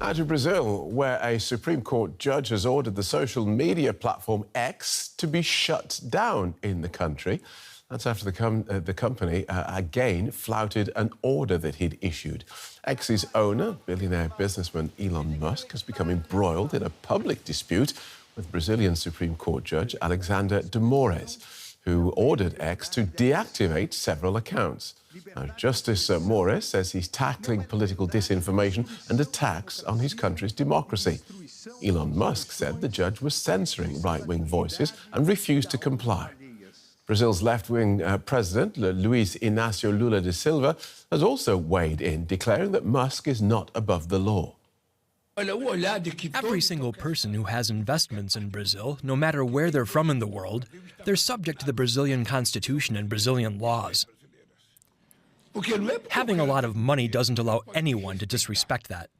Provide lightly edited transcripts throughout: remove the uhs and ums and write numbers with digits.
Now to Brazil, where a Supreme Court judge has ordered the social media platform X to be shut down in the country. That's after the company again flouted an order that he'd issued. X's owner, billionaire businessman Elon Musk, has become embroiled in a public dispute with Brazilian Supreme Court Judge Alexander de Moraes, who ordered X to deactivate several accounts. Now, Justice Moraes says he's tackling political disinformation and attacks on his country's democracy. Elon Musk said the judge was censoring right-wing voices and refused to comply. Brazil's left-wing president, Luiz Inácio Lula da Silva, has also weighed in, declaring that Musk is not above the law. Every single person who has investments in Brazil, no matter where they're from in the world, they're subject to the Brazilian Constitution and Brazilian laws. Having a lot of money doesn't allow anyone to disrespect that.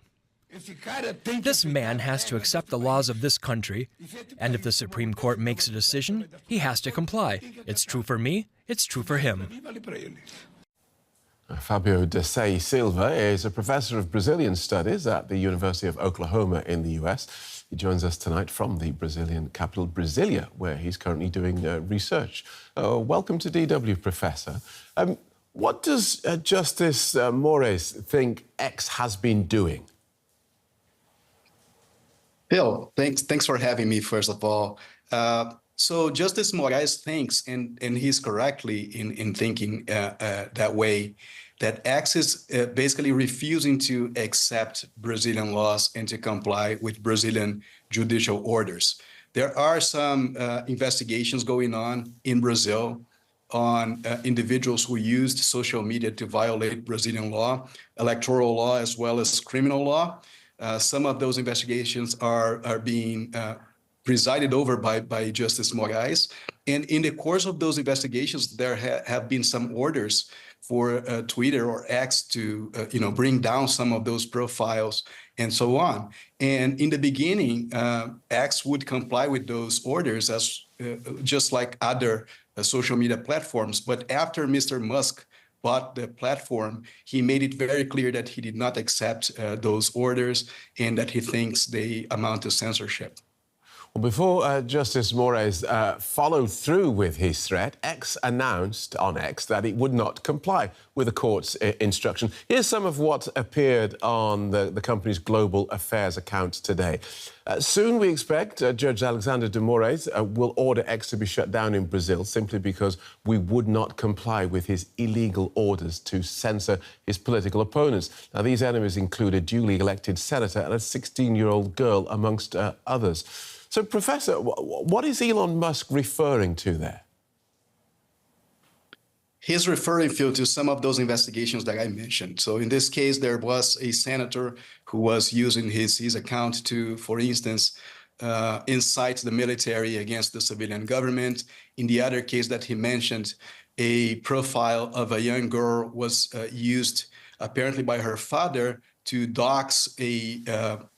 This man has to accept the laws of this country, and if the Supreme Court makes a decision, he has to comply. It's true for me, it's true for him. Fabio de Silva is a professor of Brazilian studies at the University of Oklahoma in the US. He joins us tonight from the Brazilian capital, Brasilia, where he's currently doing research. Welcome to DW, Professor. What does Justice Moraes think X has been doing? Phil, thanks for having me, first of all. So Justice Moraes thinks, and he's correctly in thinking that way, that X is basically refusing to accept Brazilian laws and to comply with Brazilian judicial orders. There are some investigations going on in Brazil on individuals who used social media to violate Brazilian law, electoral law, as well as criminal law. Some of those investigations are being presided over by Justice Moraes. And in the course of those investigations, there have been some orders for Twitter or X to bring down some of those profiles and so on. And in the beginning, X would comply with those orders as just like other social media platforms. But after Mr. Musk bought the platform, he made it very clear that he did not accept those orders and that he thinks they amount to censorship. Well, before Justice Moraes followed through with his threat, X announced on X that it would not comply with the court's instruction. Here's some of what appeared on the company's global affairs account today. Soon we expect Judge Alexander de Moraes will order X to be shut down in Brazil simply because we would not comply with his illegal orders to censor his political opponents. Now, these enemies include a duly elected senator and a 16-year-old girl, amongst others. So, Professor, what is Elon Musk referring to there? He's referring, Phil, to some of those investigations that I mentioned. So in this case, there was a senator who was using his account to, for instance, incite the military against the civilian government. In the other case that he mentioned, a profile of a young girl was used apparently by her father to dox a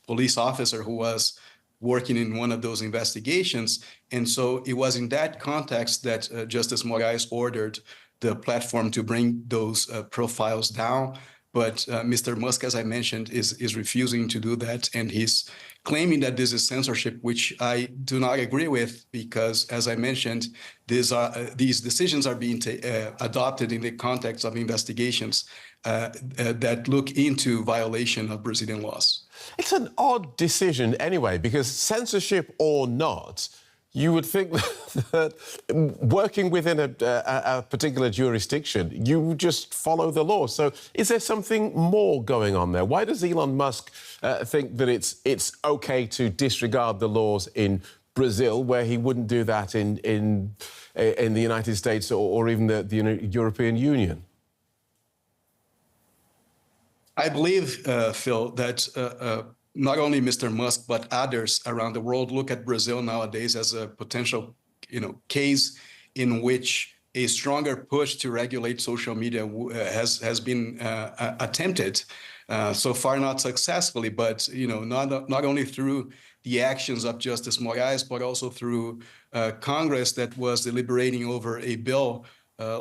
police officer who was working in one of those investigations. And so it was in that context that Justice Moraes ordered the platform to bring those profiles down. But Mr. Musk, as I mentioned, is refusing to do that. And he's claiming that this is censorship, which I do not agree with, because, as I mentioned, these decisions are being adopted in the context of investigations that look into violation of Brazilian laws. It's an odd decision anyway, because censorship or not, you would think that working within a particular jurisdiction, you just follow the law. So is there something more going on there? Why does Elon Musk think that it's OK to disregard the laws in Brazil, where he wouldn't do that in the United States or even the European Union? I believe, Phil, that not only Mr. Musk, but others around the world look at Brazil nowadays as a potential, case in which a stronger push to regulate social media has been attempted. So far, not successfully, but not only through the actions of Justice Moraes, but also through Congress that was deliberating over a bill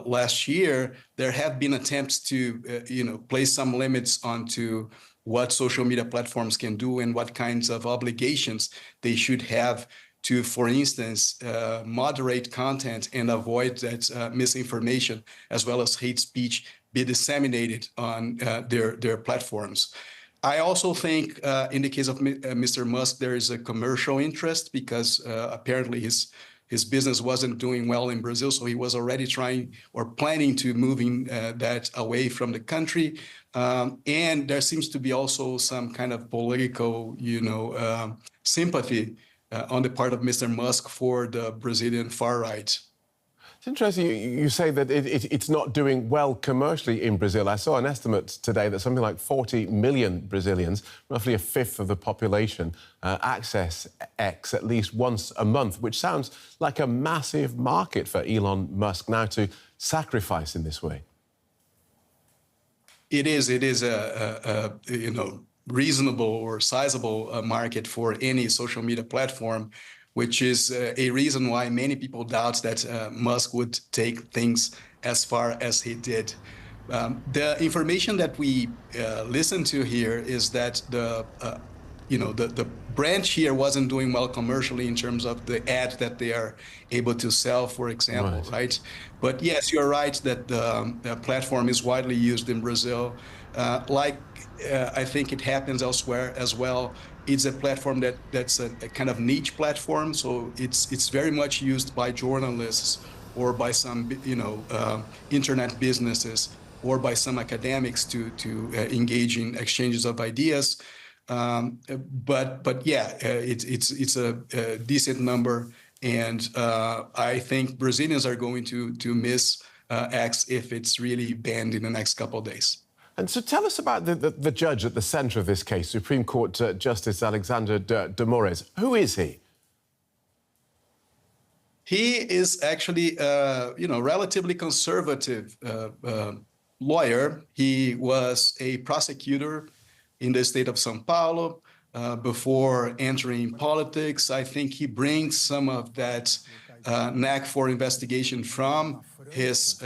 last year. There have been attempts to, place some limits onto what social media platforms can do and what kinds of obligations they should have to, for instance, moderate content and avoid that misinformation as well as hate speech be disseminated on their platforms. I also think in the case of Mr. Musk, there is a commercial interest because apparently his business wasn't doing well in Brazil, so he was already trying or planning to moving that away from the country. And there seems to be also some kind of political, sympathy on the part of Mr. Musk for the Brazilian far right. It's interesting you say that it's not doing well commercially in Brazil. I saw an estimate today that something like 40 million Brazilians, roughly a fifth of the population, access X at least once a month, which sounds like a massive market for Elon Musk now to sacrifice in this way. It is a reasonable or sizable market for any social media platform, which is a reason why many people doubt that Musk would take things as far as he did. The information that we listen to here is that the branch here wasn't doing well commercially in terms of the ad that they are able to sell, for example, right? But yes, you're right that the platform is widely used in Brazil. I think it happens elsewhere as well. It's a platform that's a kind of niche platform, so it's very much used by journalists or by some internet businesses or by some academics to engage in exchanges of ideas. But yeah, it's a decent number, and I think Brazilians are going to miss X if it's really banned in the next couple of days. And so tell us about the judge at the centre of this case, Supreme Court Justice Alexander de Moraes. Who is he? He is actually, relatively conservative lawyer. He was a prosecutor in the state of São Paulo before entering politics. I think he brings some of that knack for investigation from his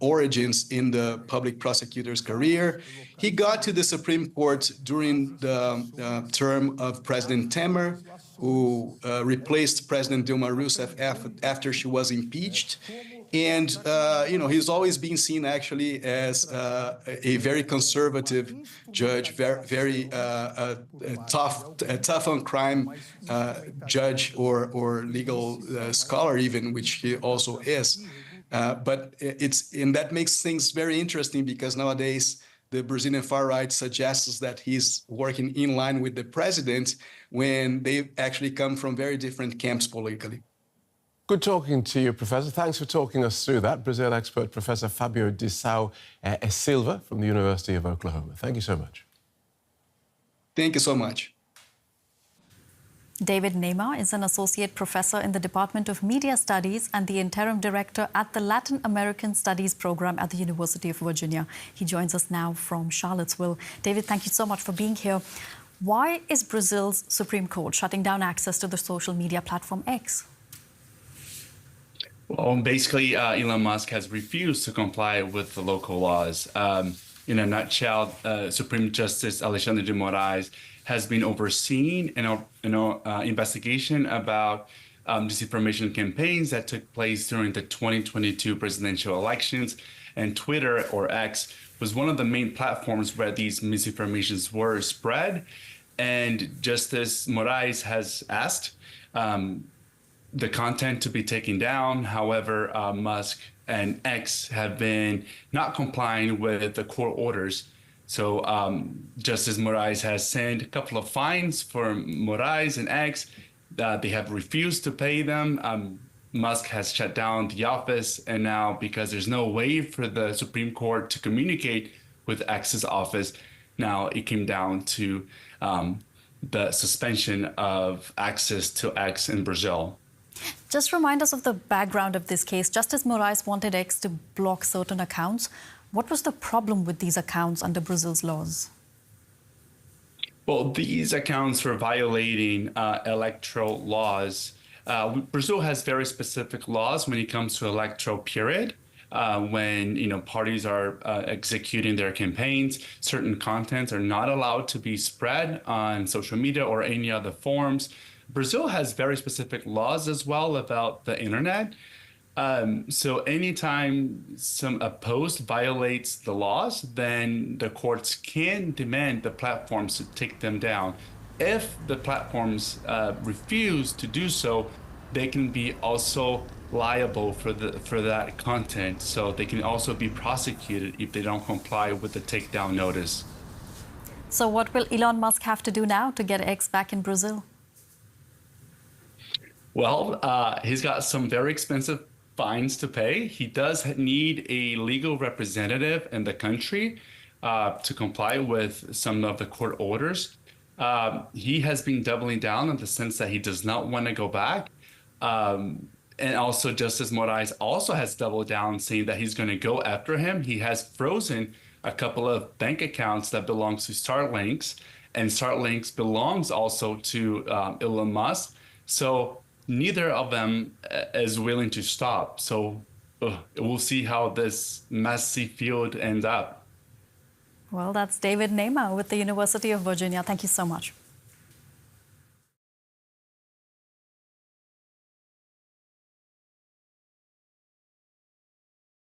origins in the public prosecutor's career. He got to the Supreme Court during the term of President Temer, who replaced President Dilma Rousseff after she was impeached. And, he's always been seen actually as a very conservative judge, very tough on crime judge or legal scholar even, which he also is. But that makes things very interesting because nowadays the Brazilian far right suggests that he's working in line with the president when they actually come from very different camps politically. Good talking to you, Professor. Thanks for talking us through that. Brazil expert Professor Fabio de Sao Silva from the University of Oklahoma. Thank you so much. Thank you so much. David Neymar is an associate professor in the Department of Media Studies and the interim director at the Latin American Studies program at the University of Virginia. He joins us now from Charlottesville. David, thank you so much for being here. Why is Brazil's Supreme Court shutting down access to the social media platform X? Well, basically, Elon Musk has refused to comply with the local laws. In a nutshell, Supreme Justice Alexander de Moraes has been overseeing an investigation about disinformation campaigns that took place during the 2022 presidential elections. And Twitter, or X, was one of the main platforms where these misinformations were spread. And Justice Moraes has asked the content to be taken down. However, Musk and X have been not complying with the court orders. So Justice Moraes has sent a couple of fines for Moraes and X. They have refused to pay them. Musk has shut down the office. And now, because there's no way for the Supreme Court to communicate with X's office, now it came down to the suspension of access to X in Brazil. Just remind us of the background of this case. Justice Moraes wanted X to block certain accounts. What was the problem with these accounts under Brazil's laws? Well, these accounts were violating electoral laws. Brazil has very specific laws when it comes to electoral period. when parties are executing their campaigns, certain contents are not allowed to be spread on social media or any other forms. Brazil has very specific laws as well about the internet. So anytime a post violates the laws, then the courts can demand the platforms to take them down. If the platforms refuse to do so, they can be also liable for that content. So they can also be prosecuted if they don't comply with the takedown notice. So what will Elon Musk have to do now to get X back in Brazil? Well, he's got some very expensive fines to pay. He does need a legal representative in the country to comply with some of the court orders. He has been doubling down in the sense that he does not want to go back. And also Justice Moraes also has doubled down, saying that he's going to go after him. He has frozen a couple of bank accounts that belongs to Starlinks, and Starlinks belongs also to Elon Musk. So neither of them is willing to stop. So we'll see how this messy field ends up. Well, that's David Neymar with the University of Virginia. Thank you so much.